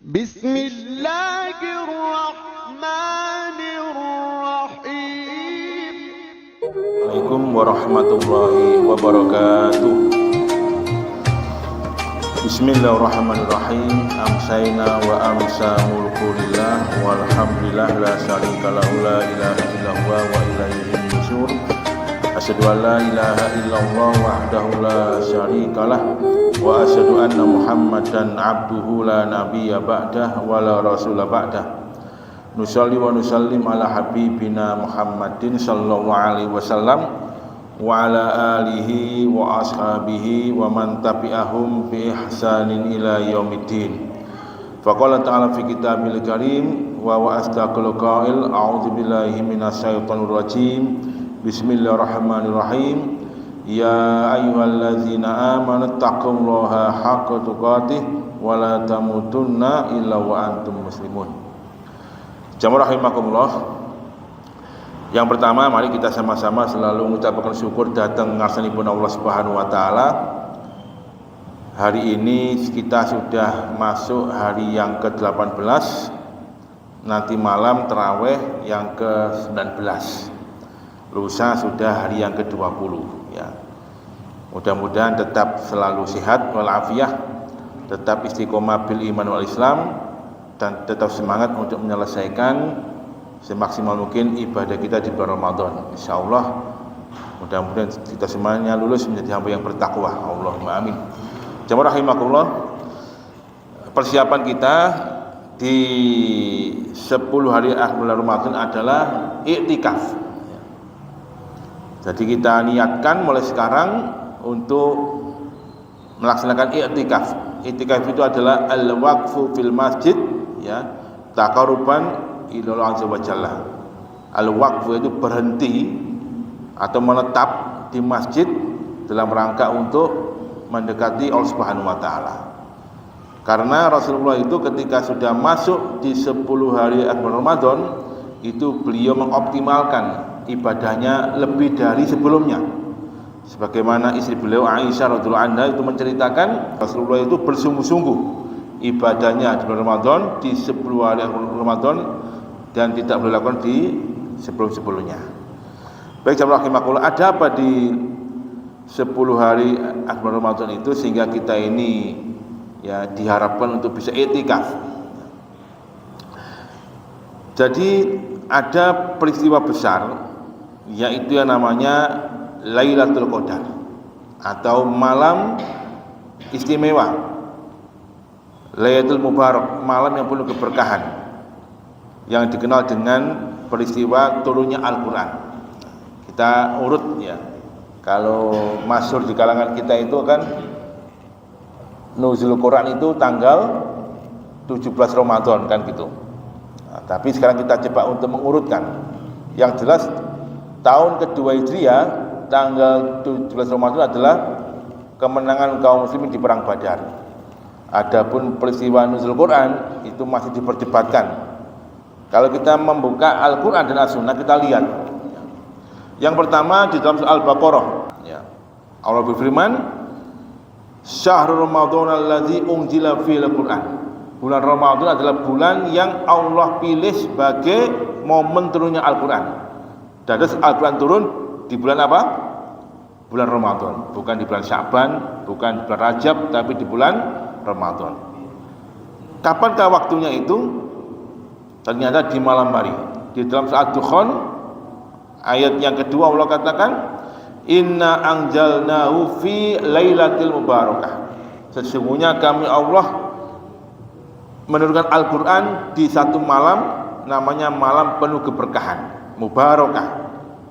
Bismillahirrahmanirrahim. Assalamualaikum warahmatullahi wabarakatuh. Bismillahirrahmanirrahim. Amsayna wa amsa mulkulillah walhamdulillah la syarika lahu la ilaha illallah wa ilaihi nusyur. Asyhadu an la ilaha illallah wahdahu la syarikalah wa asyhadu anna Muhammadan abduhu la nabiyya ba'dah wa la rasula ba'dah. Nusalli wa nusallim ala habibina Muhammadin sallallahu alaihi wasallam wa ala alihi wa ashabihi wa man tabi'ahum bi ihsanin ila yaumiddin. Faqala ta'ala fi kitabil karim wa astaqul qail a'udzu billahi minasyaitonir rajim. Bismillahirrahmanirrahim. Ya ayyuhallazina amanu taqullaha haqqa tuqatih wa la tamutunna illa wa antum muslimun. Jamaah rahimakumullah. Yang pertama, mari kita sama-sama selalu mengucapkan syukur datang ngarsanipun Allah Subhanahu wa taala. Hari ini kita sudah masuk hari yang ke-18. Nanti malam tarawih yang ke-19. Lusa sudah hari yang ke-20 ya. Mudah-mudahan tetap selalu sehat walafiat, tetap istiqomah bil iman wal Islam, dan tetap semangat untuk menyelesaikan semaksimal mungkin ibadah kita di bulan Ramadan. Insyaallah mudah-mudahan kita semuanya lulus menjadi hamba yang bertakwa. Allahumma amin. Jamaah rahimakumullah. Persiapan kita di 10 hari akhir bulan Ramadan adalah i'tikaf. Jadi kita niatkan mulai sekarang untuk melaksanakan i'tikaf. I'tikaf itu adalah al-waqfu fil masjid ya, taqarruban ila Allah azza wa jalla. Al-waqfu itu berhenti atau menetap di masjid dalam rangka untuk mendekati Allah Subhanahu wa taala. Karena Rasulullah itu ketika sudah masuk di 10 hari akhir Ramadan itu beliau mengoptimalkan ibadahnya lebih dari sebelumnya. Sebagaimana istri beliau Aisyah radhiyallahu anha itu menceritakan Rasulullah itu bersungguh-sungguh ibadahnya di bulan Ramadan di 10 hari Ramadan dan tidak boleh lakukan di sebelum-sebelumnya. Baik jamaah rahimakumullah, ada apa di 10 hari akhir Ramadan itu sehingga kita ini ya diharapkan untuk bisa i'tikaf. Jadi ada peristiwa besar yaitu yang namanya Lailatul Qadar atau malam istimewa, Lailatul Mubarak, malam yang penuh keberkahan, yang dikenal dengan peristiwa turunnya Al-Quran. Kita urut ya, kalau masyhur di kalangan kita itu kan nuzul Quran itu tanggal 17 Ramadan kan gitu. Nah, tapi sekarang kita coba untuk mengurutkan. Yang jelas tahun kedua Hijriah tanggal 17 Ramadan adalah kemenangan kaum muslimin di perang Badar. Adapun peristiwa nuzul Quran itu masih diperdebatkan. Kalau kita membuka Al-Quran dan As-Sunnah kita lihat. Yang pertama di dalam surah Al-Baqarah ya. Allah berfirman, Syahrul Ramadan allazi unzila fil Quran. Bulan Ramadan adalah bulan yang Allah pilih sebagai momen turunnya Al-Quran. Dan Al-Quran turun di bulan apa? Bulan Ramadan. Bukan di bulan Sya'ban, bukan di bulan Rajab, tapi di bulan Ramadan. Kapankah waktunya itu? Ternyata di malam hari. Di dalam surah Ad-Dukhan ayat yang kedua Allah katakan, Inna anjalnahu fi lailatul mubarakah. Sesungguhnya kami Allah menurunkan Al-Quran di satu malam, namanya malam penuh keberkahan, mubarakah.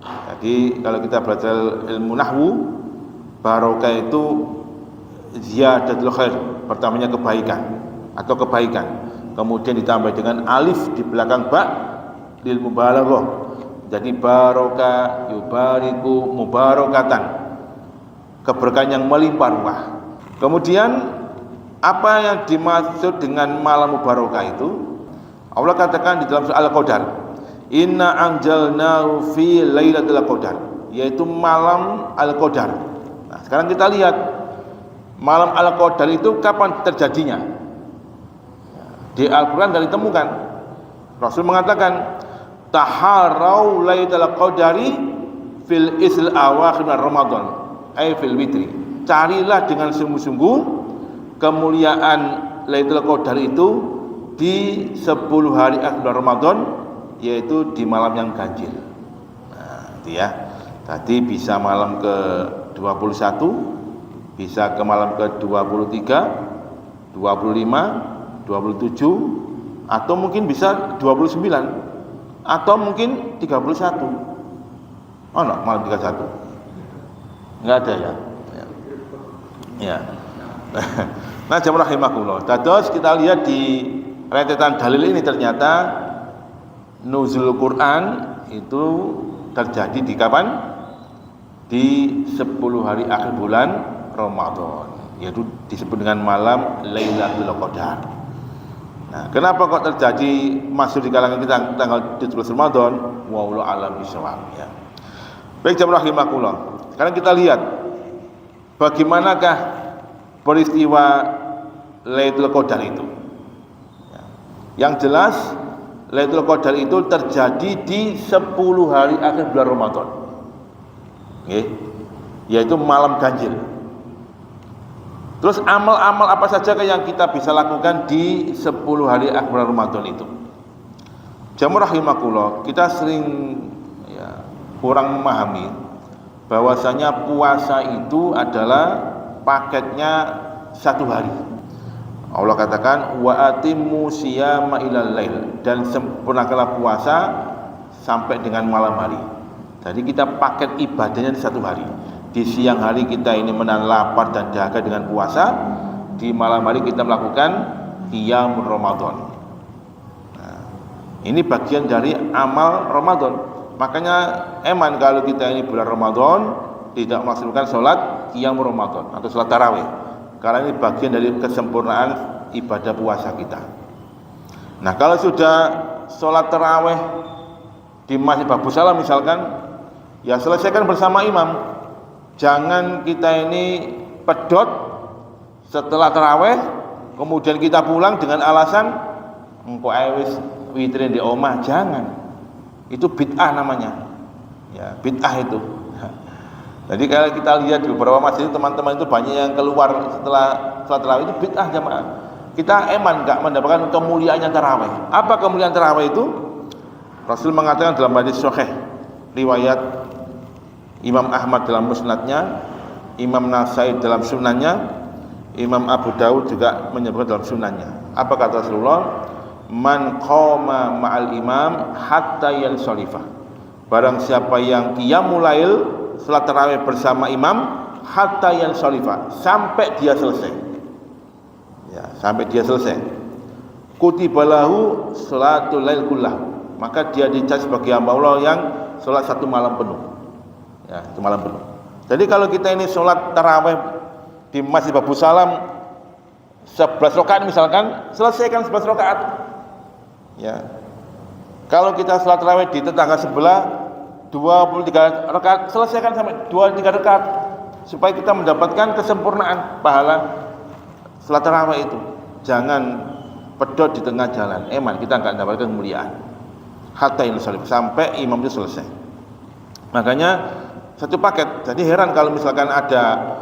Jadi kalau kita belajar ilmu nahwu, barakah itu ziyadatul khair, pertamanya kebaikan atau kebaikan, kemudian ditambah dengan alif di belakang ba lil mubalaghah. Jadi baraka yubariku mubarakatan, keberkahan yang melimpah ruah. Kemudian apa yang dimaksud dengan malam mubarakah itu? Allah katakan di dalam surah Al-Qadar, Inna anjalnahu fi lailatul qadar, yaitu malam Al-Qadar. Nah, sekarang kita lihat malam Al-Qadar itu kapan terjadinya? Di Al-Quran dan ditemukan. Rasul mengatakan, taharau lailatul qadari fil isl awakhir Ramadan, ay fil witri. Carilah dengan sungguh-sungguh kemuliaan Lailatul Qadar itu di 10 hari akhir Ramadan, yaitu di malam yang ganjil. Nah, itu ya. Tadi bisa malam ke 21, bisa ke malam ke 23, 25, 27, atau mungkin bisa 29, atau mungkin 31. Oh no, malam 31 enggak ada ya. Ya. Nah, jamaah rahimakumullah. Dados kita lihat di rentetan dalil ini ternyata nuzul Quran itu terjadi di kapan? Di 10 hari akhir bulan Ramadan, yaitu disebut dengan malam Lailatul Qadar. Nah, kenapa kok terjadi masuk di kalangan kita tanggal 17 Ramadan? Wallahu a'lam bishawab ya. Baik jamaah rahimakumullah. Sekarang kita lihat bagaimanakah peristiwa Lailatul Qadar itu. Yang jelas Lailatul Qadar itu terjadi di 10 hari akhir bulan Ramadan. Yaitu malam ganjil. Terus amal-amal apa saja yang kita bisa lakukan di 10 hari akhir bulan Ramadan itu? Jamaah rahimakumullah, kita sering kurang memahami bahwasanya puasa itu adalah paketnya 1 hari. Allah katakan wa atimmu siyama ilal lail, dan sempurnakanlah puasa sampai dengan malam hari. Jadi kita paket ibadahnya di 1 hari. Di siang hari kita ini menahan lapar dan dahaga dengan puasa, di malam hari kita melakukan qiyamul Ramadan. Nah, ini bagian dari amal Ramadan. Makanya eman kalau kita ini bulan Ramadan tidak melaksanakan sholat qiyamul Ramadan atau sholat tarawih, karena ini bagian dari kesempurnaan ibadah puasa kita. Nah, kalau sudah sholat tarawih di Masjid Babu Salam misalkan, ya selesaikan bersama imam. Jangan kita ini pedot setelah tarawih kemudian kita pulang dengan alasan engko wis witrin di omah. Jangan, itu bid'ah namanya ya, bid'ah itu. Jadi kalau kita lihat di beberapa masjid teman-teman itu banyak yang keluar setelah sholat tarawih, itu bid'ah jamaah. Kita eman enggak mendapatkan kemuliaannya tarawih. Apa kemuliaan tarawih itu? Rasul mengatakan dalam hadis sahih riwayat Imam Ahmad dalam musnadnya, Imam Nasai dalam sunannya, Imam Abu Dawud juga menyebutkan dalam sunannya. Apa kata Rasulullah? Man qama ma'al imam hatta yansharifah. Barang siapa yang qiyamul lail, salat tarawih bersama imam, hatta yansharifah, sampai dia selesai. Ya, sampai dia selesai. Kutibalahu salatul lail kullahu. Maka dia dicatat sebagai hamba Allah yang salat 1 malam penuh. Ya, itu malam penuh. Jadi kalau kita ini sholat tarawih di Masjid Babu Salam 11 rakaat misalkan, selesaikan 11 rakaat. Ya. Kalau kita sholat tarawih di tetangga sebelah 23 rakaat, selesaikan sampai 23 rakaat supaya kita mendapatkan kesempurnaan pahala sholat tarawih itu. Jangan pedot di tengah jalan. Eman kita enggak mendapatkan kemuliaan. Hatta sampai imam itu selesai. Makanya 1 paket. Jadi heran kalau misalkan ada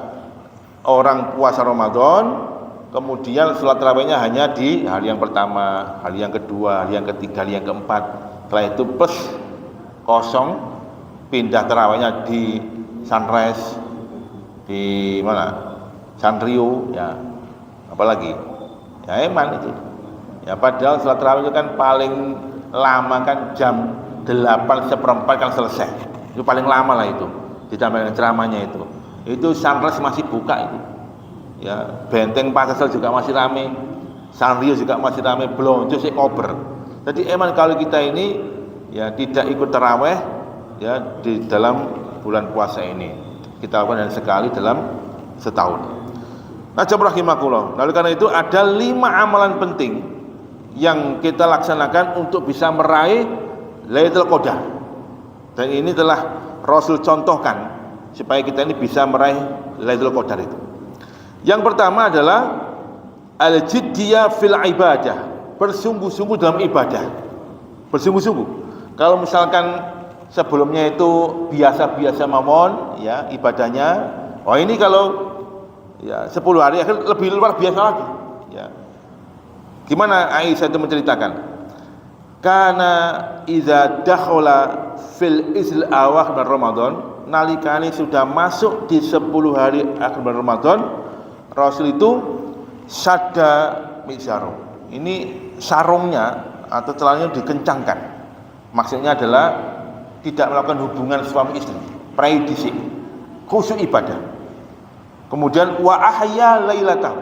orang puasa Ramadan kemudian sholat tarawihnya hanya di hari yang pertama, hari yang kedua, hari yang ketiga, hari yang keempat. Setelah itu plus kosong, pindah tarawihnya di Sunrise, di mana? Sanrio, ya. Apalagi? Ya eman itu. Ya padahal sholat tarawih itu kan paling lama kan jam 8:15 kan selesai. Itu paling lama lah itu. Ditambah dengan ceramahnya itu Sunrise masih buka itu ya, Benteng Pasar juga masih rame, Sanrio juga masih rame, Blonjo sih kober. Jadi emang kalau kita ini ya tidak ikut taraweh ya di dalam bulan puasa ini, kita lakukan sekali dalam setahun. Nah, jamaah rahimakumullah, lalu karena itu ada 5 amalan penting yang kita laksanakan untuk bisa meraih Lailatul Qadar, dan ini telah Rasul contohkan supaya kita ini bisa meraih Lailatul Qadar itu. Yang pertama adalah al-jiddiyah fil ibadah bersungguh-sungguh dalam ibadah. Bersungguh-sungguh. Kalau misalkan sebelumnya itu biasa-biasa mawon ya ibadahnya, oh ini kalau ya 10 hari akhir lebih luar biasa lagi ya. Gimana Aisyah itu menceritakan? Karena iza dakhala fil isl awakhir Ramadan, nalikane sudah masuk di 10 hari akhir bulan Ramadan, Rasul itu sadda misyaro. Ini sarungnya atau celananya dikencangkan. Maksudnya adalah tidak melakukan hubungan suami istri, prai dhisik, khusyuk ibadah. Kemudian wa ahya lailatahu,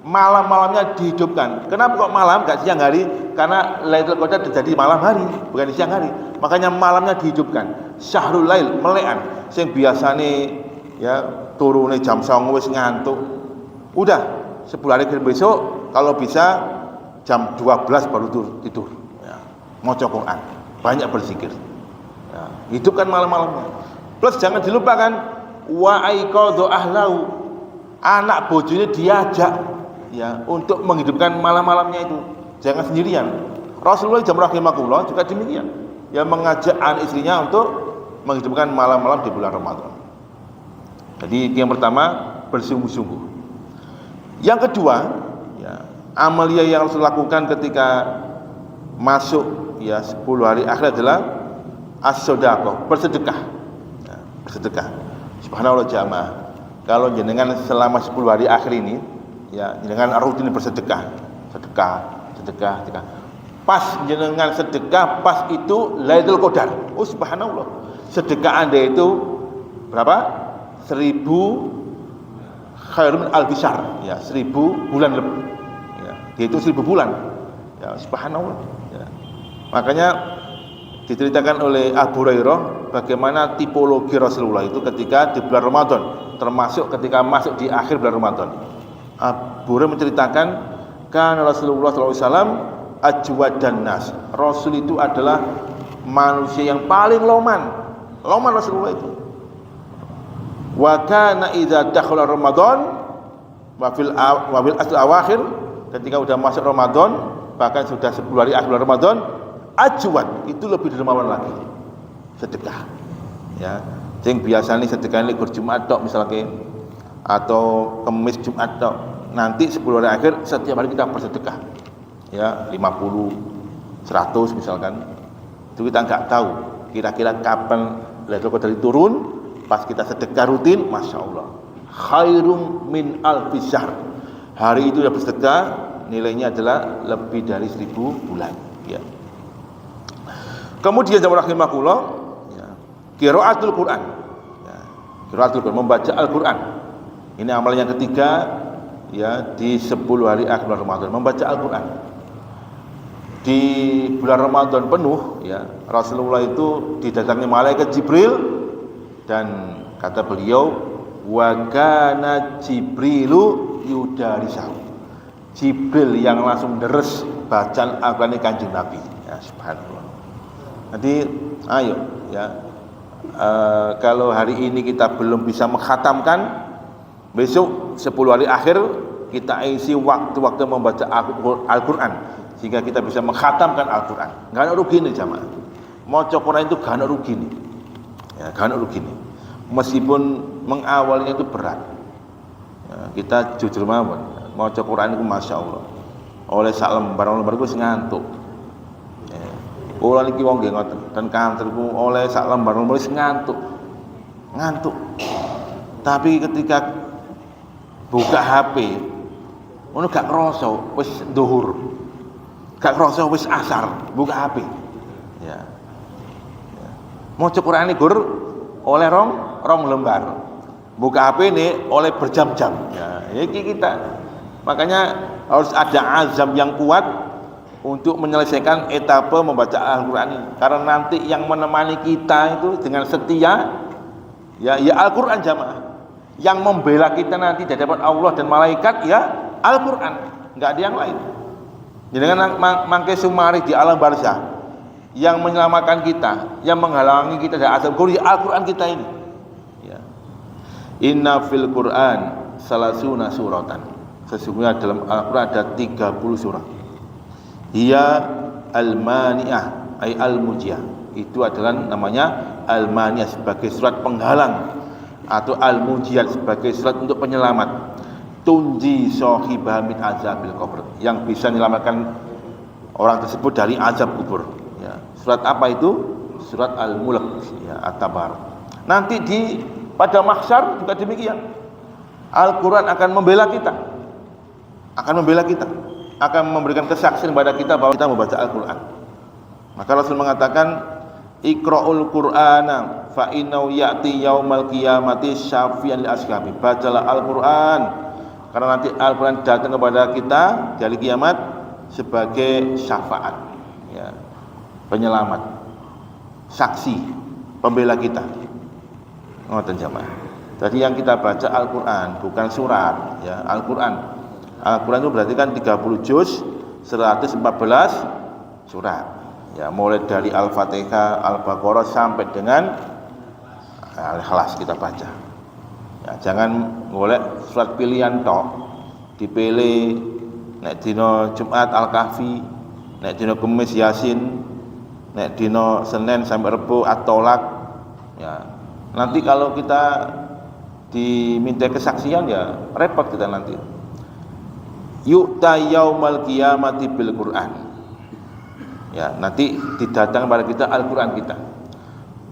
malam-malamnya dihidupkan. Kenapa kok malam, enggak siang hari? Karena Lailatul Qadar terjadi malam hari, bukan di siang hari. Makanya malamnya dihidupkan. Syahrul lail, melekan. Sing biasane ya turune jam 09.00 wis ngantuk. Udah 10 hari besok kalau bisa jam 12 baru tidur. Ya, maca Quran, banyak berzikir. Ya, hidupkan malam-malamnya. Plus jangan dilupakan wa aiqadhu ahlahu, anak bojone diajak ya untuk menghidupkan malam-malamnya itu. Jangan sendirian. Rasulullah jam rahimahullah juga demikian. Yang mengajak anak istrinya untuk menghidupkan malam-malam di bulan Ramadan. Jadi yang pertama bersungguh-sungguh. Yang kedua, ya, amalia yang harus dilakukan ketika masuk ya 10 hari akhir adalah as-shadaqah, bersedekah. Ya, bersedekah. Subhanallah jamaah. Kalau jenengan selama 10 hari akhir ini ya jenengan rutin bersedekah, sedekah. Pas jenengan sedekah, pas itu Lailatul Qadar. Oh subhanallah. Sedekah Anda itu berapa? 1000 khairun al-bisar, ya 1000 bulan lebih. Ya, yaitu 1000 bulan. Ya subhanallah. Ya. Makanya diceritakan oleh Abu Hurairah bagaimana tipologi Rasulullah itu ketika di bulan Ramadan, termasuk ketika masuk di akhir bulan Ramadan. Abu Hurairah menceritakan kan Rasulullah SAW ajwadan nas. Rasul itu adalah manusia yang paling loman Rasulullah itu. Wa kana idza dakhala Ramadan wa fil asl awakhir, ketika sudah masuk Ramadan, bahkan sudah 10 hari akhir Ramadan, ajwad itu lebih dermawan lagi. Sedekah. Ya, sing biasanya sedekah likur Jumat tok misalnya atau Kamis Jumat tok. Nanti 10 hari akhir setiap hari kita bersedekah. Ya, 50, 100 misalkan. Itu kita enggak tahu kira-kira kapan Lailatul Qadar turun. Pas kita sedekah rutin, Masya Allah, khairum min alfi syahr. Hari itu sudah bersedekah, nilainya adalah lebih dari 1000 bulan. Ya. Kemudian jamaah rahimakumullah, ya, qiraatul Quran. Ya, qiraatul Quran, membaca Al-Quran. Ini amalan yang ketiga, ya, di 10 hari akhir Ramadan, membaca Al-Quran. Di bulan Ramadan penuh, ya, Rasulullah itu didatangi malaikat Jibril. Dan kata beliau, wa kana Jibrilu yudarisahu, Jibril yang langsung deres bacaan Al-Quran Kanjeng Nabi. Ya subhanallah. Nanti ayo ya, kalau hari ini kita belum bisa mengkhatamkan, besok 10 hari akhir kita isi waktu-waktu membaca Al-Quran sehingga kita bisa mengkhatamkan Al-Quran. Gak ada rugi nih jamaah. Maca Quran itu gak ada rugi nih. Ya, gak ada rugi nih. Meskipun mengawalnya itu berat. Ya, kita jujur mawon, maca Quran itu Masya Allah. Oleh sak lembar itu ngantuk. Ya. Kula niki wong nggih ngoten, ten kantorku oleh sak lembar wis ngantuk. Tapi ketika buka HP, ngono gak krasa wis zuhur. Gak krasa wis asar, buka HP. Ya. Maca Quran ini gur oleh rong lembar. Buka HP ini oleh berjam-jam. Ya, ini kita. Makanya harus ada azam yang kuat untuk menyelesaikan etapa membaca Al-Quran ini. Karena nanti yang menemani kita itu dengan setia, ya Al-Quran jamaah. Yang membela kita nanti di hadapan Allah dan malaikat, ya Al-Quran. Enggak ada yang lain. Jadi dengan mangke sumari di alam barzah, yang menyelamatkan kita, yang menghalangi kita dari azab kubur, Al-Quran kita ini. Ya. Inna fil Quran salasuna suratan. Sesungguhnya dalam Al-Quran ada 30 surah. Hiya al-mani'ah ay al-mujiyah. Itu adalah namanya al-mani'ah sebagai surat penghalang, atau al-mujiyah sebagai surat untuk penyelamat. Tunji sahibah min azabil qabr, yang bisa menyelamatkan orang tersebut dari azab kubur. Ya. Surat apa itu? Surat Al-Mulk, ya, At-Tabar. Nanti pada mahsyar juga demikian. Al-Quran akan membela kita, akan memberikan kesaksian kepada kita bahwa kita membaca Al-Quran. Maka Rasul mengatakan, Iqra'ul Qur'ana fa innahu ya'ti yaumal qiyamati syafi'an li ashabi. Bacalah Al-Quran, karena nanti Al-Quran datang kepada kita di hari kiamat sebagai syafaat, ya, penyelamat, saksi, pembela kita. Ngoten jamaah. Jadi yang kita baca Al-Quran bukan surat, ya, Al-Quran. Al-Quran itu berarti kan 30 juz, 114 surat. Ya, mulai dari Al-Fatihah, Al-Baqarah sampai dengan Al-Ikhlas kita baca. Ya, jangan golek surat pilihan tok, dipilih nek dina Jumat Al-Kahfi, nek dina Kamis Yasin, nek dina Senin sampai Rebo At-Tolak. Ya, nanti kalau kita diminta kesaksian ya repot kita nanti. Yu'ta yaumal qiyamati bil Qur'an. Ya, nanti didatang pada kita Al-Qur'an kita.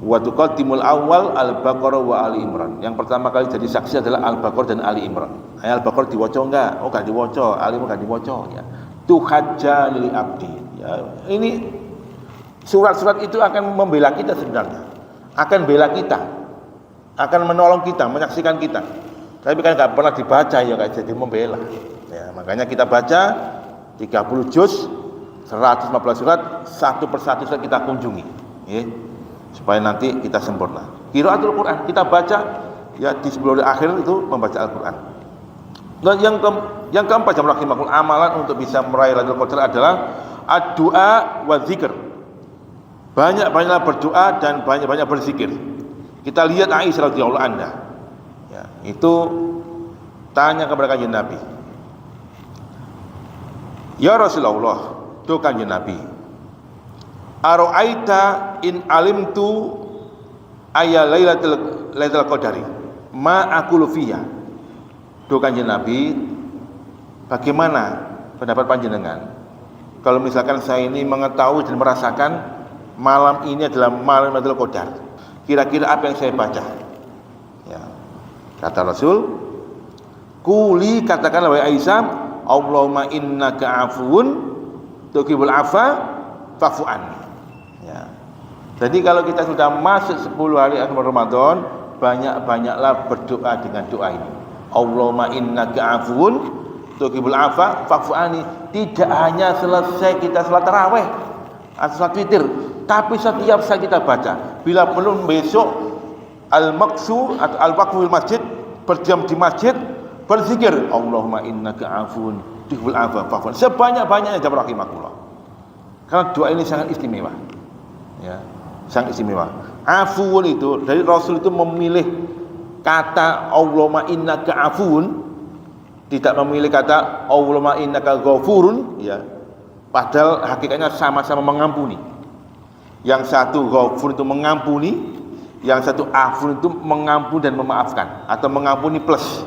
Wa tuqaddimul awal Al-Baqarah wa Ali Imran. Yang pertama kali jadi saksi adalah Al-Baqarah dan Ali Imran. Al-Baqarah diwaca enggak? Oh, enggak diwaca. Ali Imran enggak diwaca, ya. Tuhajja lil abdi. Ya, ini surat-surat itu akan membela kita sebenarnya. Akan bela kita. Akan menolong kita, menyaksikan kita. Tapi kan enggak pernah dibaca, ya enggak jadi membela. Ya, makanya kita baca 30 juz, 115 surat, satu persatu surat kita kunjungi, ya, supaya nanti kita sempurna. Qiraatul Quran kita baca, ya, di sebelum akhir itu membaca Al-Quran. Dan yang keempat, jamaah rahimakumullah, amalan untuk bisa meraih Lailatul Qadar adalah ad-du'a wa dzikir. Banyak-banyaklah berdoa dan banyak-banyak berzikir. Kita lihat Aisyah radhiyallahu anha, ya, itu tanya kepada kanjeng Nabi, ya Rasulullah, tu kanjeng Nabi, ara'aita in alimtu ayya lailatul qadari ma aqulu fiha. Tu kanjeng Nabi, bagaimana pendapat panjenengan kalau misalkan saya ini mengetahui dan merasakan malam ini adalah malam Lailatul Qadar, kira-kira apa yang saya baca? Ya. Kata Rasul, kuli, katakanlah wahai Aisyah, Allahumma innaka afuwun tuhibbul afwa fa'fu anni. Ya. Jadi kalau kita sudah masuk 10 hari akhir Ramadan, banyak-banyaklah berdoa dengan doa ini. Allahumma innaka afuwun tuhibbul afwa fa'fu anni. Tidak hanya selesai kita salat tarawih atau salat witir, tapi setiap saat kita baca. Bila belum besok al-maqsu atau al-waqfu fil masjid, berdiam di masjid, berzikir Allahumma innaka afuwun tuhibbul afwa fa'fu anni sebanyak-banyaknya, jamaah rahimakumullah. Karena doa ini sangat istimewa. Ya, sangat istimewa. Afuwun itu dari Rasul itu memilih kata Allahumma innaka afuwun, tidak memilih kata Allahumma innaka ghafurun, ya. Padahal hakikatnya sama-sama mengampuni. Yang satu ghafur itu mengampuni, yang satu afun itu mengampuni dan memaafkan atau mengampuni plus.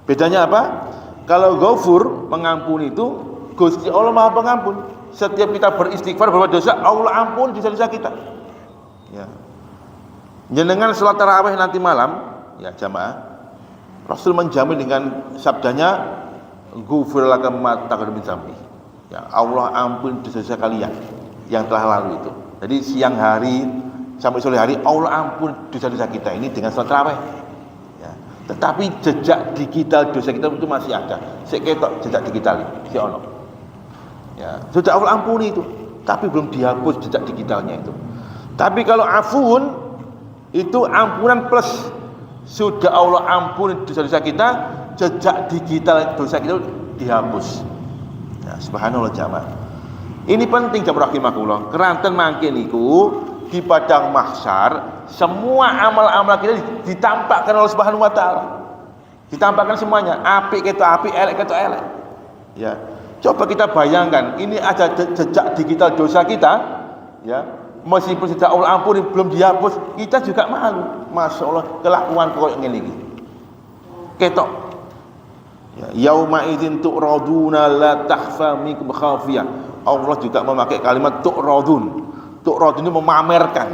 Bedanya apa? Kalau ghafur mengampuni itu Gusti Allah Maha Pengampun. Setiap kita beristighfar berbuat dosa, Allah ampun dosa-dosa kita. Ya. Jenengan salat tarawih nanti malam, ya jamaah, Rasul menjamin dengan sabdanya, ghufir laka ma taqaddama min dzambi. Ya, Allah ampun dosa-dosa kalian yang telah lalu itu. Jadi siang hari sampai sore hari Allah ampun dosa-dosa kita ini dengan salat tarawih. Ya. Tetapi jejak digital dosa kita itu masih ada. Sik ketok jejak digital si ono. Ya, sudah Allah ampuni itu, tapi belum dihapus jejak digitalnya itu. Tapi kalau afuun itu ampunan plus, sudah Allah ampuni dosa-dosa kita, jejak digital dosa kita dihapus. Ya, subhanallah jamaah. Ini penting jamaah rahimakumullah. Keranten mangken niku di padang mahsyar semua amal-amal kita ditampakkan oleh Subhanahu wa taala. Ditampakkan semuanya, apik ketok apik, elek ketok elek. Ya. Coba kita bayangkan, ini ada jejak digital dosa kita, ya. Meskipun sudah Allah ampuni belum dihapus, kita juga malu. Masya Allah, kelakuan kok ngene iki. Ketok. Ya, yauma idzin tu'raduna la takhfa minkum khafiyah. Allah juga memakai kalimat tu'radun. Tu'radun itu memamerkan,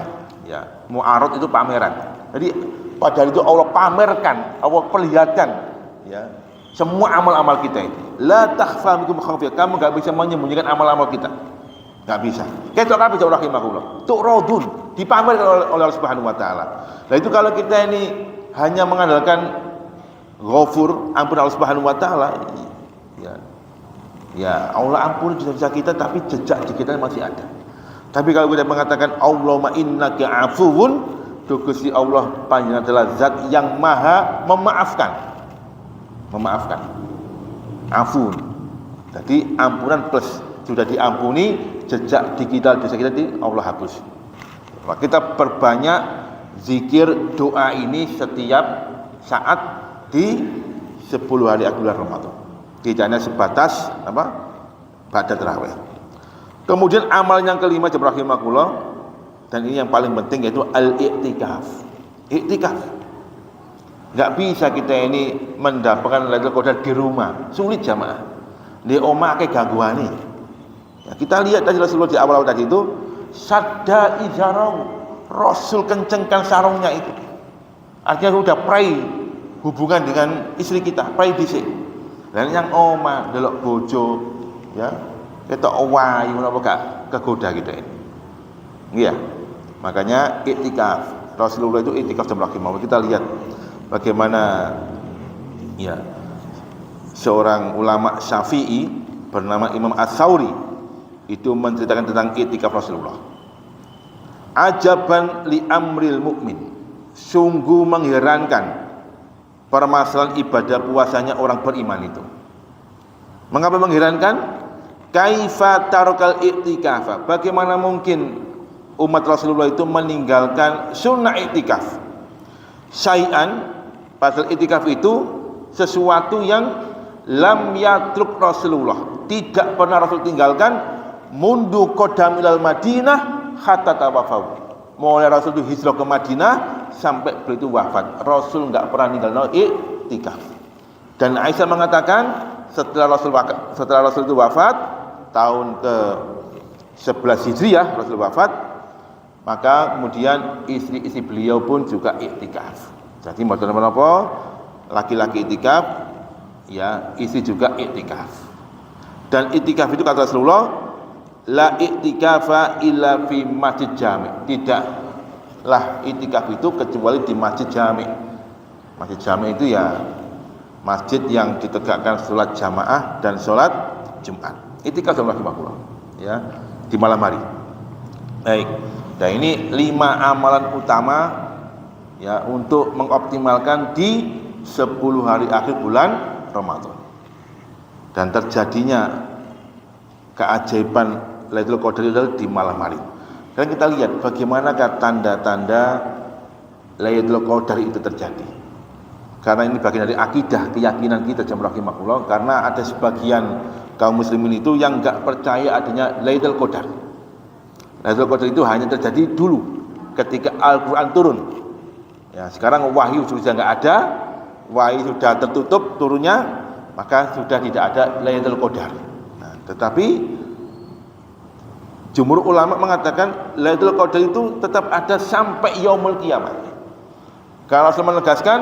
ya. Mu'arad itu pameran. Jadi pada hari itu Allah pamerkan, Allah perlihatkan, ya, semua amal-amal kita itu. La takhfa minkum khafiyah. Kamu enggak bisa menyembunyikan amal-amal kita. Enggak bisa. Ketok kabeh rahimahullah. Tu'radun, dipamerkan oleh Allah Subhanahu wa taala. Nah, itu kalau kita ini hanya mengandalkan Ghafur, ampun Allah Subhanahu wa taala, ya. Ya, Allah ampun dosa kita, tapi jejak di kita masih ada. Tapi kalau kita mengatakan Allahumma innaka afuwun, Gusti Allah panjenengan adalah zat yang maha memaafkan. Memaafkan. Afun. Jadi ampunan plus sudah diampuni, jejak digital dosa kita di Allah hapus. Maka kita perbanyak zikir doa ini setiap saat di 10 hari akhir bulan Ramadan. Tidak hanya sebatas apa? Pada tarawih. Kemudian amal yang kelima jemaah rahimakumullah, dan ini yang paling penting, yaitu al-i'tikaf. I'tikaf. Enggak bisa kita ini mendapatkan Lailatul Qadar di rumah. Sulit jamaah. Di omah ke gangguane. Ya, kita lihat tadi Rasulullah di awal tadi itu sadda izarau. Rasul kencengkan sarungnya itu. Artinya sudah prai hubungan dengan istri kita, prai dhisik. Dan yang omah delok bojo, ya. Ketok wayu menapa gak kegoda gitu ini. Iya. Makanya iktikaf. Rasulullah itu iktikaf jemaah rahimakumullah. Kita lihat bagaimana, ya, seorang ulama Syafi'i bernama Imam Ats-Tsauri itu menceritakan tentang iktikaf Rasulullah. Ajaban li amril mukmin. Sungguh mengherankan permasalahan ibadah puasanya orang beriman itu. Mengapa mengherankan? Kaifa tarakal i'tikafa? Bagaimana mungkin umat Rasulullah itu meninggalkan sunnah i'tikaf? Syai'an, padahal i'tikaf itu sesuatu yang lam yatruk Rasulullah, tidak pernah Rasul tinggalkan mundu qadam ilal Madinah hatta tawafau. Mulai Rasul itu hijrah ke Madinah sampai beliau itu wafat, Rasul enggak pernah ninggalkan i'tikaf. Dan Aisyah mengatakan setelah Rasul itu wafat tahun ke-11 Hijriah, Rasul wafat, maka kemudian istri-istri beliau pun juga i'tikaf. Jadi menapa laki-laki i'tikaf, ya, istri juga i'tikaf. Dan i'tikaf itu kata Rasulullah, la i'tikafa illa fi masjid jami'. Tidaklah i'tikaf itu kecuali di masjid jami'. Masjid jami' itu ya masjid yang ditegakkan sholat jamaah dan sholat Jumat. I'tikaf jamaah rahimakumullah, ya, di malam hari. Baik. Dan ini 5 amalan utama, ya, untuk mengoptimalkan di 10 hari akhir bulan Ramadan. Dan terjadinya keajaiban Lailatul Qadar itu di malam hari. Dan kita lihat bagaimanakah tanda-tanda Lailatul Qadar itu terjadi. Karena ini bagian dari akidah, keyakinan kita jemaah rahimakumullah, karena ada sebagian kaum muslimin itu yang enggak percaya adanya Lailatul Qadar. Lailatul Qadar itu hanya terjadi dulu ketika Al-Qur'an turun. Ya, sekarang wahyu sudah enggak ada, wahyu sudah tertutup turunnya, maka sudah tidak ada Lailatul Qadar. Nah, tetapi jumhur ulama mengatakan Lailatul Qadar itu tetap ada sampai yaumul kiamat. Kalau Rasul menegaskan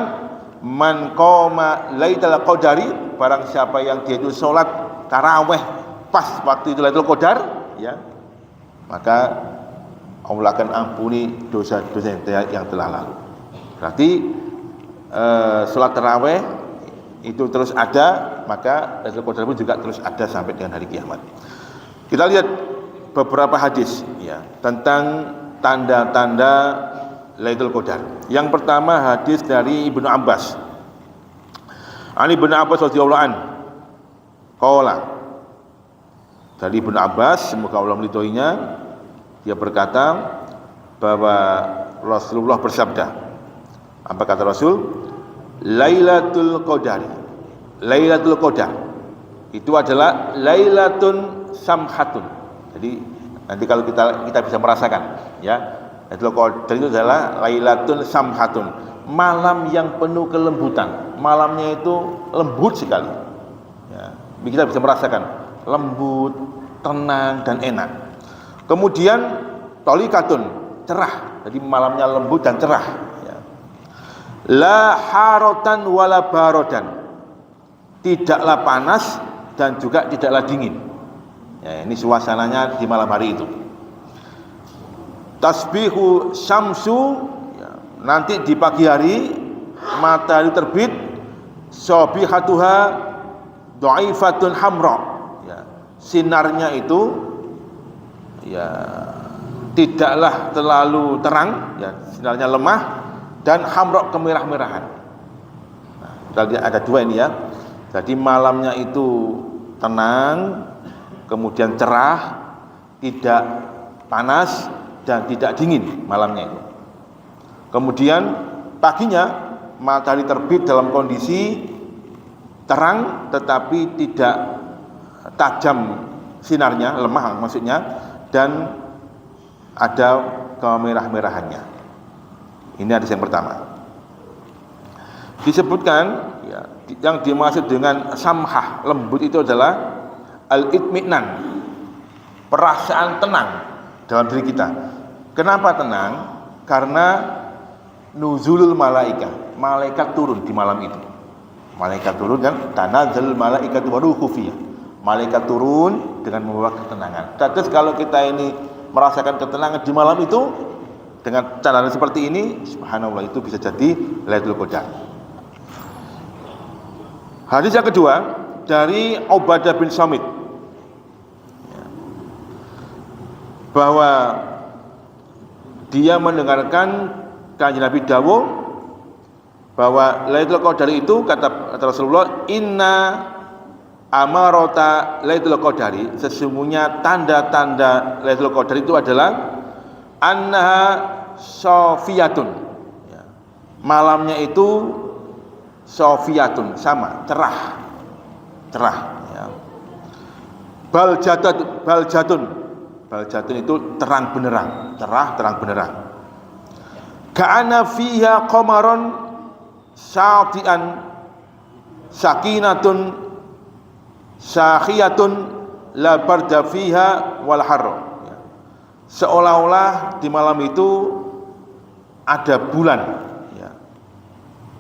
man qoma Lailatul Qadari, barang siapa yang dia itu salat tarawih pas waktu itu Lailatul Qadar, ya, maka Allah akan ampuni dosa-dosa yang telah lalu. Berarti salat tarawih itu terus ada, maka Lailatul Qadar pun juga terus ada sampai dengan hari kiamat. Kita lihat beberapa hadis, ya, tentang tanda-tanda Lailatul Qadar. Yang pertama hadis dari Ibnu Abbas. Ali bin Abbas radhiyallahu anhu qala, dari Ibnu Abbas, semoga Allah meridhoinya, dia berkata bahwa Rasulullah bersabda. Apa kata Rasul? Lailatul Qadar. Lailatul Qadar itu adalah lailatun samhatun. Jadi nanti kalau kita bisa merasakan, ya, Lailatul Qadar itu adalah lailatun samhatun, malam yang penuh kelembutan. Malamnya itu lembut sekali. Ya, kita bisa merasakan lembut, tenang dan enak. Kemudian tolikatun, cerah. Jadi malamnya lembut dan cerah. Ya. La harotan wala barodan, tidaklah panas dan juga tidaklah dingin. Ya, ini suasananya di malam hari itu. Tasbihu syamsu, ya, nanti di pagi hari matahari terbit, sabihatuha dhaifatun hamra, ya, sinarnya itu ya tidaklah terlalu terang, ya, sinarnya lemah dan hamra, kemerah-merahan. Nah, ada dua ini ya. Jadi malamnya itu tenang, kemudian cerah, tidak panas dan tidak dingin malamnya itu. Kemudian paginya matahari terbit dalam kondisi terang tetapi tidak tajam sinarnya, lemah maksudnya, dan ada kemerah-merahannya. Ini hadis yang pertama. Disebutkan, ya, yang dimaksud dengan samhah, lembut, itu adalah al-itminan, perasaan tenang dalam diri kita. Kenapa tenang? Karena nuzulul malaika, malaikat turun di malam itu. Malaikat turun kan, tanazzal malaikatu wa ruhu fiyah. Malaikat turun dengan membawa ketenangan. Terus kalau kita ini merasakan ketenangan di malam itu dengan cara seperti ini, subhanallah, itu bisa jadi Lailatul Qadar. Hadis yang kedua dari Ubadah bin Samit, bahwa dia mendengarkan Kanjeng Nabi dawuh bahwa Lailatul Qadar itu, kata Rasulullah, inna amarota Lailatul Qadari, sesungguhnya tanda-tanda Lailatul Qadar itu adalah annaha sofiyatun, ya, malamnya itu sofiyatun, sama, cerah, ya. Baljatun itu terang benderang, cerah, terang benderang. Ka'ana fiha qamaron syati'an sakinatun sakhiyatun la barda fiha wal harra. Seolah-olah di malam itu ada bulan, ya.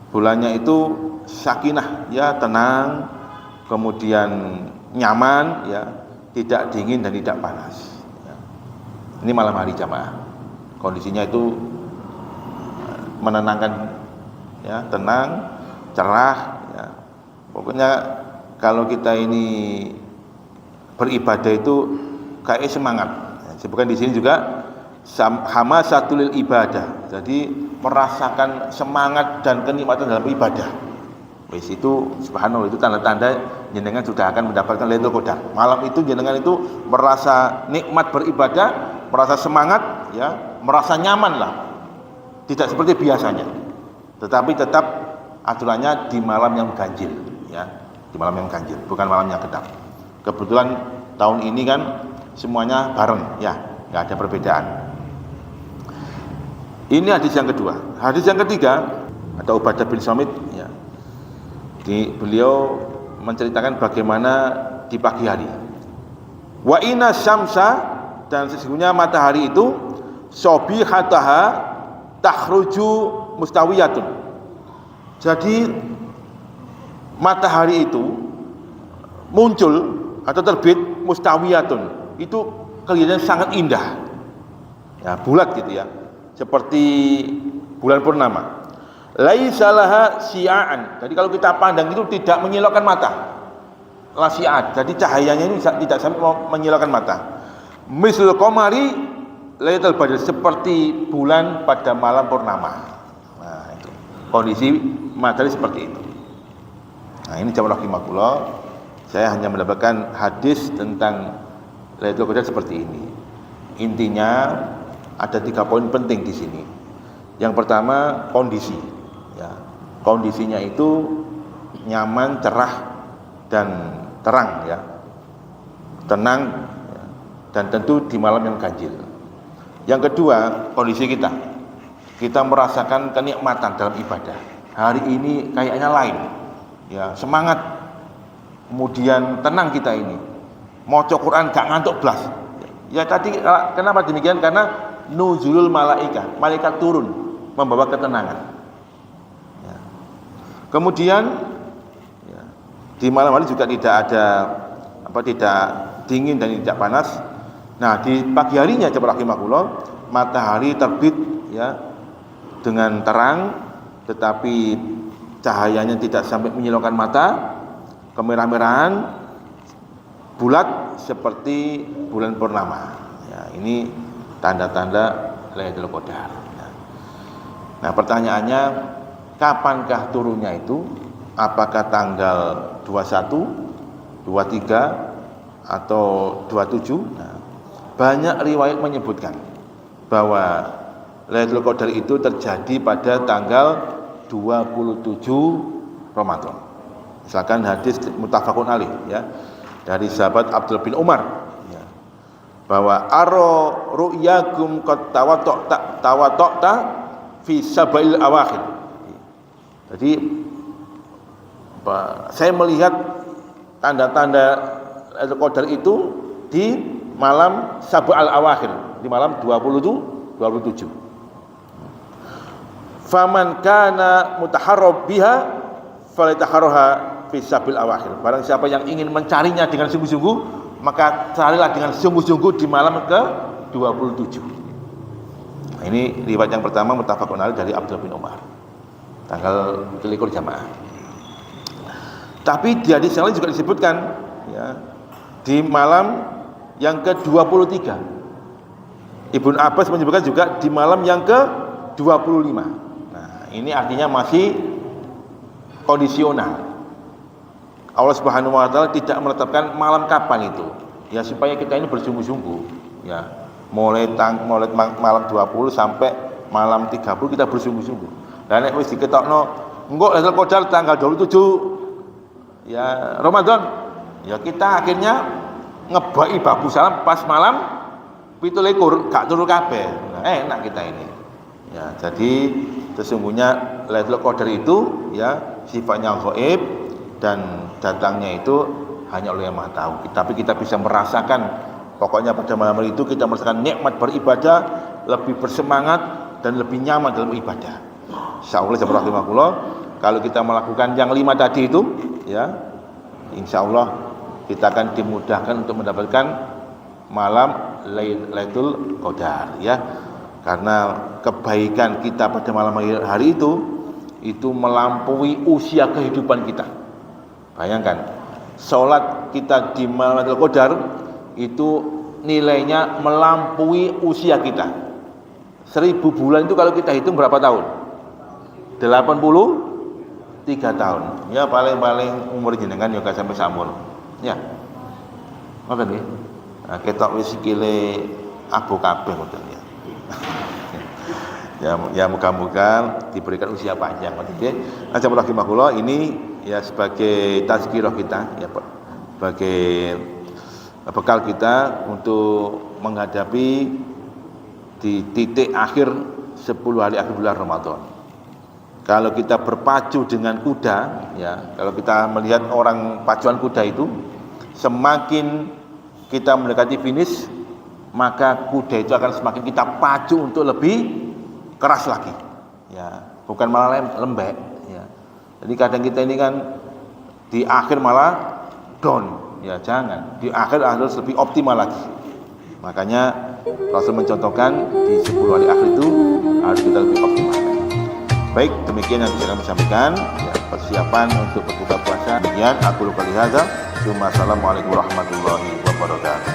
Bulannya itu sakinah, ya, tenang, kemudian nyaman, ya, tidak dingin dan tidak panas. Ini malam hari jamaah, kondisinya itu menenangkan, ya, tenang, cerah, ya. Pokoknya kalau kita ini beribadah itu kayak semangat. Sebutkan di sini juga hamasatul ibadah. Jadi merasakan semangat dan kenikmatan dalam ibadah. Wis itu subhanallah, itu tanda-tanda jenengan sudah akan mendapatkan Lailatul Qadar. Malam itu jenengan itu merasa nikmat beribadah, merasa semangat, ya, merasa nyaman lah. Tidak seperti biasanya. Tetapi tetap aturannya di malam yang ganjil, ya. Di malam yang ganjil, bukan malam yang genap. Kebetulan tahun ini kan semuanya bareng, ya, nggak ada perbedaan. Ini hadis yang kedua. Hadis yang ketiga ada Ubadah bin Samit, ya. Beliau menceritakan bagaimana di pagi hari. Wa inna syamsa, dan sesungguhnya matahari itu sobihataha takhruju mustawiyatun. Jadi matahari itu muncul atau terbit mustawiyatun, itu kelihatan sangat indah, ya, bulat gitu, ya, seperti bulan purnama. Laisa laha si'aan, jadi kalau kita pandang itu tidak menyilaukan mata. La si'at, jadi cahayanya ini tidak sampai menyilaukan mata. Misal qamari Lailatul Badr, seperti bulan pada malam purnama. Nah, itu kondisi matahari seperti itu. Nah, ini jamaah rahimakumullah, saya hanya mendapatkan hadis tentang Lailatul Qadar seperti ini. Intinya ada 3 poin penting di sini. Yang pertama, kondisi, ya. Kondisinya itu nyaman, cerah dan terang ya, tenang ya, dan tentu di malam yang ganjil. Yang kedua, kondisi kita merasakan kenikmatan dalam ibadah. Hari ini kayaknya lain ya, semangat, kemudian tenang kita ini, maca Quran gak ngantuk blas ya. Tadi kenapa demikian? Karena nuzulul malaika, malaikat turun membawa ketenangan ya. Kemudian ya, di malam hari juga tidak ada tidak dingin dan tidak panas. Nah, di pagi harinya rahimahullah, matahari terbit ya dengan terang, tetapi cahayanya tidak sampai menyilaukan mata, kemerah-merahan, bulat seperti bulan purnama ya. Ini tanda-tanda Lailatul Qadar ya. Nah, pertanyaannya, kapankah turunnya itu? Apakah tanggal 21, 23 atau 27? Nah, banyak riwayat menyebutkan bahwa Lailatul Qadar itu terjadi pada tanggal 27 Ramadan. Misalkan hadis muttafaqun alaih ya, dari sahabat Abdullah bin Umar ya, bahwa aro ru'yakum qad tawatta'ta fi sabail awakhir. Jadi saya melihat tanda-tanda Lailatul Qadar itu di malam Sab'al Awakhir, di malam 27. Faman kana mutaharrab biha falitaharraha fi Sab'il Awakhir. Barang siapa yang ingin mencarinya dengan sungguh-sungguh, maka carilah dengan sungguh-sungguh di malam ke-27. Nah, ini riwayat yang pertama muttafaqun alaih dari Abdullah bin Umar. Tanggal 21 jamaah. Tapi di hadis yang lain juga disebutkan ya, di malam yang ke-23. Ibnu Abbas menyebutkan juga di malam yang ke-25. Nah, ini artinya masih kondisional. Allah Subhanahu wa taala tidak menetapkan malam kapan itu. Ya, supaya kita ini bersungguh-sungguh ya. Mulai malam 20 sampai malam 30 kita bersungguh-sungguh. Dan nek wis diketokno engko Lailatul Qadar tanggal 27 ya Ramadan, ya kita akhirnya ngebaki babu salam pas malam 17 gak turu kabeh. Nah, enak kita ini. Ya, jadi sesungguhnya Lailatul Qadar itu ya sifatnya gaib dan datangnya itu hanya Allah yang Maha tahu. Tapi kita bisa merasakan, pokoknya pada malam itu kita merasakan nikmat beribadah, lebih bersemangat dan lebih nyaman dalam ibadah. Insyaallah subhanallah, kalau kita melakukan yang 5 tadi itu ya, insyaallah kita akan dimudahkan untuk mendapatkan malam Lailatul Qadar ya. Karena kebaikan kita pada malam hari itu melampaui usia kehidupan kita. Bayangkan, sholat kita di malam Lailatul Qadar itu nilainya melampaui usia kita. 1000 bulan itu kalau kita hitung berapa tahun? 83 tahun. Ya paling umur jenengan ya gak sampai samur. Ya. Ngoten nggih. Nah, ketok wis sikile abu kabeh ngoten ya. Ya muga-muga diberikan usia panjang ngoten nggih. Rahimahullah, ini ya sebagai tazkirah kita ya Pak. Sebagai bekal kita untuk menghadapi di titik akhir 10 hari akhir bulan Ramadan. Kalau kita berpacu dengan kuda ya, kalau kita melihat orang pacuan kuda itu, semakin kita mendekati finish, maka kuda itu akan semakin kita pacu untuk lebih keras lagi ya, bukan malah lembek ya. Jadi kadang kita ini kan di akhir malah down ya, jangan, di akhir harus lebih optimal lagi. Makanya Rasul mencontohkan di 10 hari akhir itu harus kita lebih optimal. Baik, demikian yang bisa kami sampaikan ya, persiapan untuk berbuka puasa. Demikian aku lupa lihat. Assalamualaikum warahmatullahi wabarakatuh.